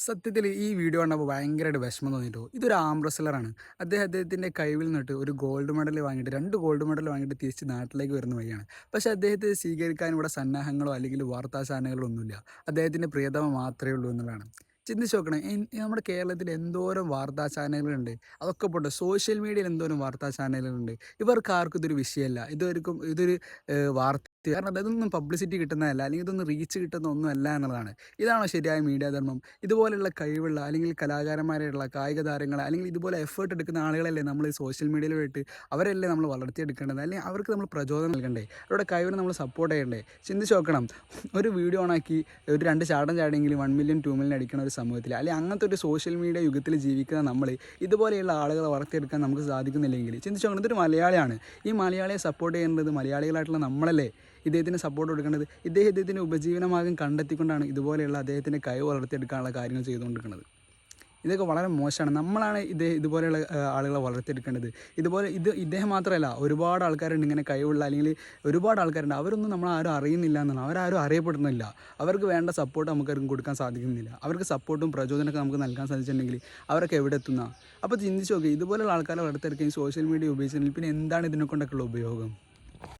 സത്യത്തിൽ ഈ വീഡിയോ കണ്ടപ്പോൾ ഭയങ്കരമായിട്ട് വിഷമം തോന്നിയിട്ടു. ഇതൊരു ആം റെസ്ലറാണ്. അദ്ദേഹത്തിൻ്റെ കഴിവിൽ നിന്നിട്ട് ഒരു ഗോൾഡ് മെഡൽ വാങ്ങിയിട്ട് 2 ഗോൾഡ് മെഡൽ വാങ്ങിയിട്ട് തിരിച്ച് നാട്ടിലേക്ക് വരുന്ന വഴിയാണ്. പക്ഷേ അദ്ദേഹത്തെ സ്വീകരിക്കാൻ ഇവിടെ സന്നാഹങ്ങളോ അല്ലെങ്കിൽ വാർത്താ ചാനലുകളോ ഒന്നുമില്ല. അദ്ദേഹത്തിൻ്റെ പ്രിയതമ മാത്രമേ ഉള്ളൂ എന്നുള്ളതാണ്. ചിന്തിച്ച് നോക്കണം. നമ്മുടെ കേരളത്തിൽ എന്തോരം വാർത്താ ചാനലുകളുണ്ട്. അതൊക്കെ പോട്ടെ, സോഷ്യൽ മീഡിയയിൽ എന്തോരം വാർത്താ ചാനലുകളുണ്ട്. ഇവർക്ക് ആർക്കും ഇതൊരു വിഷയമല്ല. ഇതൊരു വാർത്ത, കാരണം ഇതൊന്നും പബ്ലിസിറ്റി കിട്ടുന്നതല്ല, അല്ലെങ്കിൽ ഇതൊന്നും റീച്ച് കിട്ടുന്ന ഒന്നുമല്ല എന്നുള്ളതാണ്. ഇതാണോ ശരിയായ മീഡിയ ധർമ്മം? ഇതുപോലെയുള്ള കഴിവുള്ള അല്ലെങ്കിൽ കലാകാരന്മാരായിട്ടുള്ള കായിക താരങ്ങൾ അല്ലെങ്കിൽ ഇതുപോലെ എഫേർട്ട് എടുക്കുന്ന ആളുകളല്ലേ നമ്മൾ സോഷ്യൽ മീഡിയയിൽ പോയിട്ട് അവരല്ലേ നമ്മൾ വളർത്തിയെടുക്കേണ്ടത്, അല്ലെങ്കിൽ അവർക്ക് നമ്മൾ പ്രചോദനം നൽകണ്ടേ, അവരുടെ കഴിവിനെ നമ്മൾ സപ്പോർട്ട് ചെയ്യണ്ടേ? ചിന്തിച്ച് നോക്കണം. ഒരു വീഡിയോ ഓണാക്കി ഒരു 2 ചാടം ചാടിയെങ്കിലും 1 മില്യൺ 2 മില്യൺ അടിക്കുന്ന ഒരു സമൂഹത്തിൽ, അല്ലെങ്കിൽ അങ്ങനത്തെ ഒരു സോഷ്യൽ മീഡിയ യുഗത്തിൽ ജീവിക്കുന്ന നമ്മൾ ഇതുപോലെയുള്ള ആളുകളെ വളർത്തിയെടുക്കാൻ നമുക്ക് സാധിക്കുന്നില്ലെങ്കിൽ ചിന്തിച്ച് നോക്കണം. ഇതൊരു മലയാളിയാണ്. ഈ മലയാളിയെ സപ്പോർട്ട് ചെയ്യേണ്ടത് മലയാളികളായിട്ടുള്ള നമ്മളല്ലേ ഇദ്ദേഹത്തിന് സപ്പോർട്ട് കൊടുക്കേണ്ടത്? ഇദ്ദേഹത്തിൻ്റെ ഉപജീവനമാർഗം കണ്ടെത്തിക്കൊണ്ടാണ് ഇതുപോലെയുള്ള അദ്ദേഹത്തിൻ്റെ കഴിവ് വളർത്തിയെടുക്കാനുള്ള കാര്യങ്ങൾ ചെയ്തുകൊണ്ടിരിക്കുന്നത്. ഇതൊക്കെ വളരെ മോശമാണ്. നമ്മളാണ് ഇതുപോലെയുള്ള ആളുകളെ വളർത്തിയെടുക്കേണ്ടത്. ഇദ്ദേഹം മാത്രമല്ല, ഒരുപാട് ആൾക്കാരുണ്ട് ഇങ്ങനെ കഴിവുള്ള, അല്ലെങ്കിൽ ഒരുപാട് ആൾക്കാരുണ്ട്. അവരൊന്നും നമ്മളാരും അറിയുന്നില്ല എന്നാണ്. അവരാരും അറിയപ്പെടുന്നില്ല. അവർക്ക് വേണ്ട സപ്പോർട്ട് നമുക്കാർക്കും കൊടുക്കാൻ സാധിക്കുന്നില്ല. അവർക്ക് സപ്പോർട്ടും പ്രചോദനമൊക്കെ നമുക്ക് നൽകാൻ സാധിച്ചിട്ടുണ്ടെങ്കിൽ അവരൊക്കെ എവിടെ എത്തുന്ന? അപ്പോൾ ചിന്തിച്ച് നോക്കി, ഇതുപോലെയുള്ള ആൾക്കാരെ വളർത്തിയെടുക്കുകയും സോഷ്യൽ മീഡിയ ഉപയോഗിച്ചിട്ടുണ്ടെങ്കിൽ പിന്നെ എന്താണ് ഇതിനെക്കൊണ്ടൊക്കെയുള്ള ഉപയോഗം?